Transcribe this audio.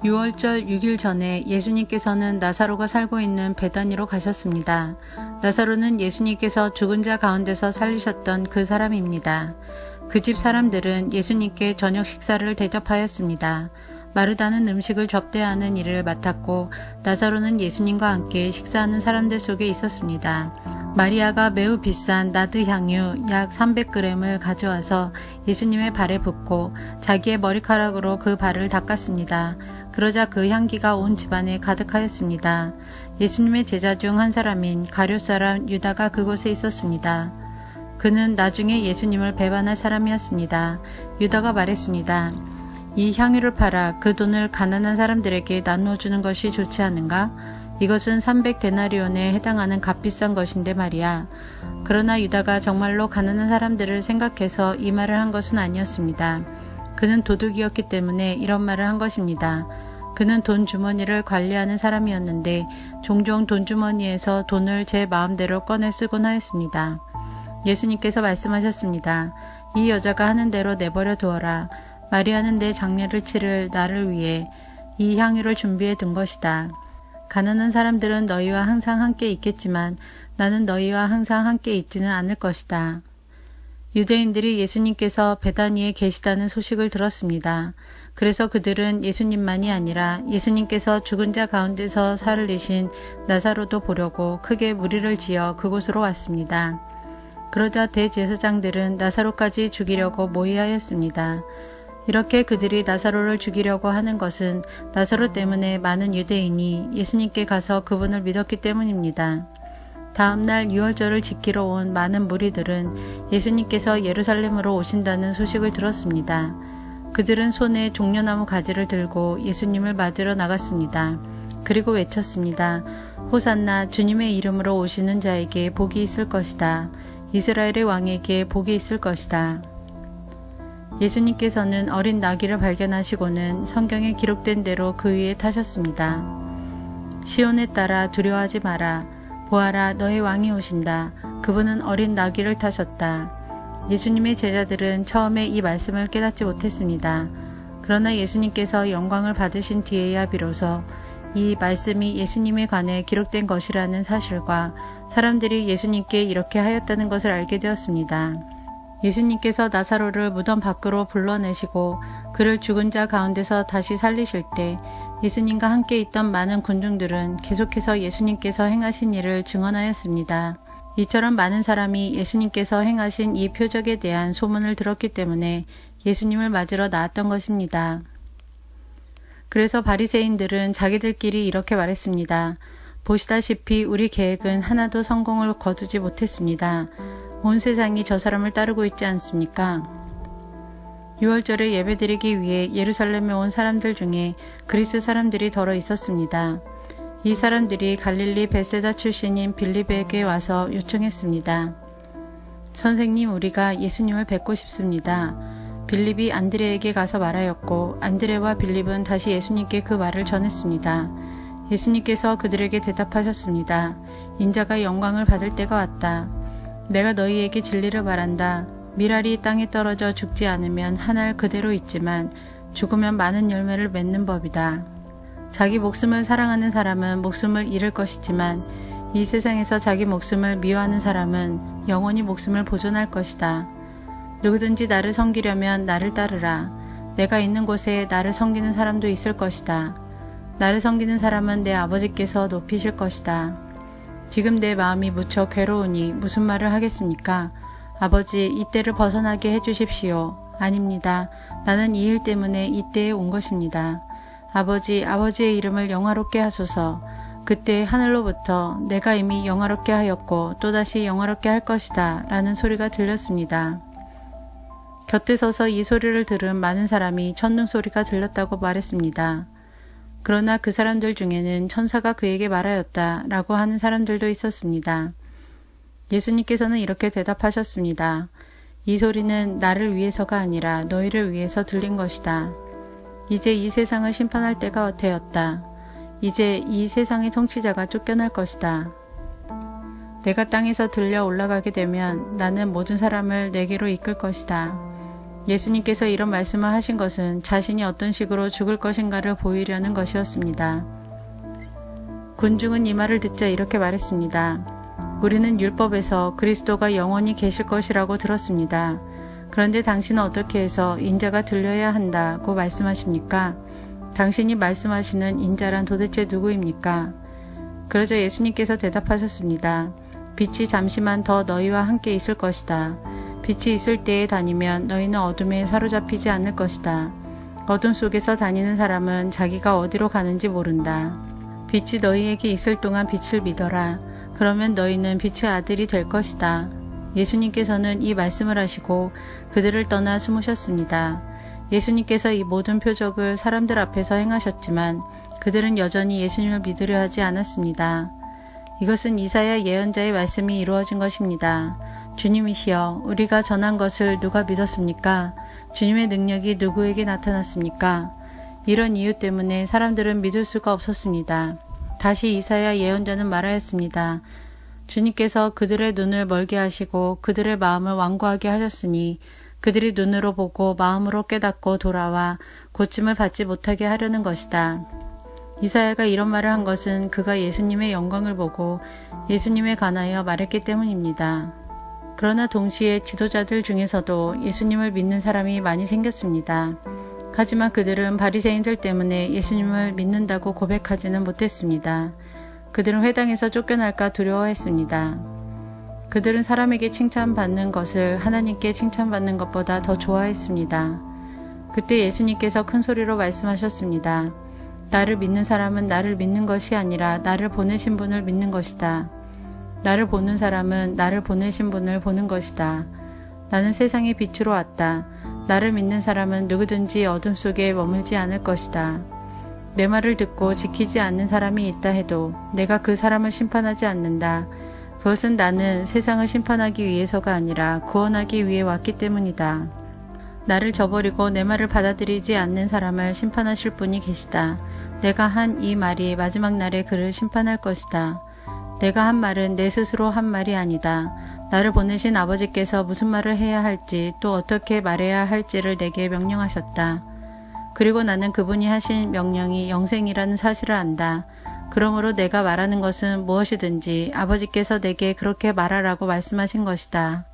유월절 6일 전에 예수님께서는 나사로가 살고 있는 베다니로 가셨습니다. 나사로는 예수님께서 죽은 자 가운데서 살리셨던 그 사람입니다. 그 집 사람들은 예수님께 저녁 식사를 대접하였습니다. 마르다는 음식을 접대하는 일을 맡았고 나사로는 예수님과 함께 식사하는 사람들 속에 있었습니다. 마리아가 매우 비싼 나드 향유 약 300g을 가져와서 예수님의 발에 붓고 자기의 머리카락으로 그 발을 닦았습니다. 그러자 그 향기가 온 집안에 가득하였습니다. 예수님의 제자 중 한 사람인 가룟 사람 유다가 그곳에 있었습니다. 그는 나중에 예수님을 배반할 사람이었습니다. 유다가 말했습니다. 이 향유를 팔아 그 돈을 가난한 사람들에게 나누어주는 것이 좋지 않은가? 이것은 300데나리온에 해당하는 값비싼 것인데 말이야. 그러나 유다가 정말로 가난한 사람들을 생각해서 이 말을 한 것은 아니었습니다. 그는 도둑이었기 때문에 이런 말을 한 것입니다. 그는 돈 주머니를 관리하는 사람이었는데 종종 돈 주머니에서 돈을 제 마음대로 꺼내 쓰곤 하였습니다. 예수님께서 말씀하셨습니다. 이 여자가 하는 대로 내버려 두어라. 마리아는 내 장례를 치를 나를 위해 이 향유를 준비해 둔 것이다. 가난한 사람들은 너희와 항상 함께 있겠지만 나는 너희와 항상 함께 있지는 않을 것이다. 유대인들이 예수님께서 베다니에 계시다는 소식을 들었습니다. 그래서 그들은 예수님만이 아니라 예수님께서 죽은 자 가운데서 살리신 나사로도 보려고 크게 무리를 지어 그곳으로 왔습니다. 그러자 대제사장들은 나사로까지 죽이려고 모의하였습니다. 이렇게 그들이 나사로를 죽이려고 하는 것은 나사로 때문에 많은 유대인이 예수님께 가서 그분을 믿었기 때문입니다. 다음 날 유월절을 지키러 온 많은 무리들은 예수님께서 예루살렘으로 오신다는 소식을 들었습니다. 그들은 손에 종려나무 가지를 들고 예수님을 맞으러 나갔습니다. 그리고 외쳤습니다. 호산나 주님의 이름으로 오시는 자에게 복이 있을 것이다. 이스라엘의 왕에게 복이 있을 것이다. 예수님께서는 어린 나귀를 발견하시고는 성경에 기록된 대로 그 위에 타셨습니다. 시온에 따라 두려워하지 마라. 보아라 너의 왕이 오신다. 그분은 어린 나귀를 타셨다. 예수님의 제자들은 처음에 이 말씀을 깨닫지 못했습니다. 그러나 예수님께서 영광을 받으신 뒤에야 비로소 이 말씀이 예수님에 관해 기록된 것이라는 사실과 사람들이 예수님께 이렇게 하였다는 것을 알게 되었습니다. 예수님께서 나사로를 무덤 밖으로 불러내시고 그를 죽은 자 가운데서 다시 살리실 때 예수님과 함께 있던 많은 군중들은 계속해서 예수님께서 행하신 일을 증언하였습니다. 이처럼 많은 사람이 예수님께서 행하신 이 표적에 대한 소문을 들었기 때문에 예수님을 맞으러 나왔던 것입니다. 그래서 바리새인들은 자기들끼리 이렇게 말했습니다. 보시다시피 우리 계획은 하나도 성공을 거두지 못했습니다. 온 세상이 저 사람을 따르고 있지 않습니까? 유월절에 예배드리기 위해 예루살렘에 온 사람들 중에 그리스 사람들이 더러 있었습니다. 이 사람들이 갈릴리 벳세다 출신인 빌립에게 와서 요청했습니다. 선생님, 우리가 예수님을 뵙고 싶습니다. 빌립이 안드레에게 가서 말하였고 안드레와 빌립은 다시 예수님께 그 말을 전했습니다. 예수님께서 그들에게 대답하셨습니다. 인자가 영광을 받을 때가 왔다. 내가 너희에게 진리를 말한다. 밀알이 땅에 떨어져 죽지 않으면 한 알 그대로 있지만 죽으면 많은 열매를 맺는 법이다. 자기 목숨을 사랑하는 사람은 목숨을 잃을 것이지만 이 세상에서 자기 목숨을 미워하는 사람은 영원히 목숨을 보존할 것이다. 누구든지 나를 섬기려면 나를 따르라. 내가 있는 곳에 나를 섬기는 사람도 있을 것이다. 나를 섬기는 사람은 내 아버지께서 높이실 것이다. 지금 내 마음이 무척 괴로우니 무슨 말을 하겠습니까? 아버지, 이 때를 벗어나게 해주십시오. 아닙니다. 나는 이 일 때문에 이 때에 온 것입니다. 아버지, 아버지의 이름을 영화롭게 하소서. 그때 하늘로부터 내가 이미 영화롭게 하였고 또다시 영화롭게 할 것이다 라는 소리가 들렸습니다. 곁에 서서 이 소리를 들은 많은 사람이 천둥 소리가 들렸다고 말했습니다. 그러나 그 사람들 중에는 천사가 그에게 말하였다 라고 하는 사람들도 있었습니다. 예수님께서는 이렇게 대답하셨습니다. 이 소리는 나를 위해서가 아니라 너희를 위해서 들린 것이다. 이제 이 세상을 심판할 때가 되었다. 이제 이 세상의 통치자가 쫓겨날 것이다. 내가 땅에서 들려 올라가게 되면 나는 모든 사람을 내게로 이끌 것이다. 예수님께서 이런 말씀을 하신 것은 자신이 어떤 식으로 죽을 것인가를 보이려는 것이었습니다. 군중은 이 말을 듣자 이렇게 말했습니다. 우리는 율법에서 그리스도가 영원히 계실 것이라고 들었습니다. 그런데 당신은 어떻게 해서 인자가 들려야 한다고 말씀하십니까? 당신이 말씀하시는 인자란 도대체 누구입니까? 그러자 예수님께서 대답하셨습니다. 빛이 잠시만 더 너희와 함께 있을 것이다. 빛이 있을 때에 다니면 너희는 어둠에 사로잡히지 않을 것이다. 어둠 속에서 다니는 사람은 자기가 어디로 가는지 모른다. 빛이 너희에게 있을 동안 빛을 믿어라. 그러면 너희는 빛의 아들이 될 것이다. 예수님께서는 이 말씀을 하시고 그들을 떠나 숨으셨습니다. 예수님께서 이 모든 표적을 사람들 앞에서 행하셨지만 그들은 여전히 예수님을 믿으려 하지 않았습니다. 이것은 이사야 예언자의 말씀이 이루어진 것입니다. 주님이시여, 우리가 전한 것을 누가 믿었습니까? 주님의 능력이 누구에게 나타났습니까? 이런 이유 때문에 사람들은 믿을 수가 없었습니다. 다시 이사야 예언자는 말하였습니다. 주님께서 그들의 눈을 멀게 하시고 그들의 마음을 완고하게 하셨으니 그들이 눈으로 보고 마음으로 깨닫고 돌아와 고침을 받지 못하게 하려는 것이다. 이사야가 이런 말을 한 것은 그가 예수님의 영광을 보고 예수님에 관하여 말했기 때문입니다. 그러나 동시에 지도자들 중에서도 예수님을 믿는 사람이 많이 생겼습니다. 하지만 그들은 바리새인들 때문에 예수님을 믿는다고 고백하지는 못했습니다. 그들은 회당에서 쫓겨날까 두려워했습니다. 그들은 사람에게 칭찬받는 것을 하나님께 칭찬받는 것보다 더 좋아했습니다. 그때 예수님께서 큰 소리로 말씀하셨습니다. 나를 믿는 사람은 나를 믿는 것이 아니라 나를 보내신 분을 믿는 것이다. 나를 보는 사람은 나를 보내신 분을 보는 것이다. 나는 세상의 빛으로 왔다. 나를 믿는 사람은 누구든지 어둠 속에 머물지 않을 것이다. 내 말을 듣고 지키지 않는 사람이 있다 해도 내가 그 사람을 심판하지 않는다. 그것은 나는 세상을 심판하기 위해서가 아니라 구원하기 위해 왔기 때문이다. 나를 저버리고 내 말을 받아들이지 않는 사람을 심판하실 분이 계시다. 내가 한 이 말이 마지막 날에 그를 심판할 것이다. 내가 한 말은 내 스스로 한 말이 아니다. 나를 보내신 아버지께서 무슨 말을 해야 할지 또 어떻게 말해야 할지를 내게 명령하셨다. 그리고 나는 그분이 하신 명령이 영생이라는 사실을 안다. 그러므로 내가 말하는 것은 무엇이든지 아버지께서 내게 그렇게 말하라고 말씀하신 것이다.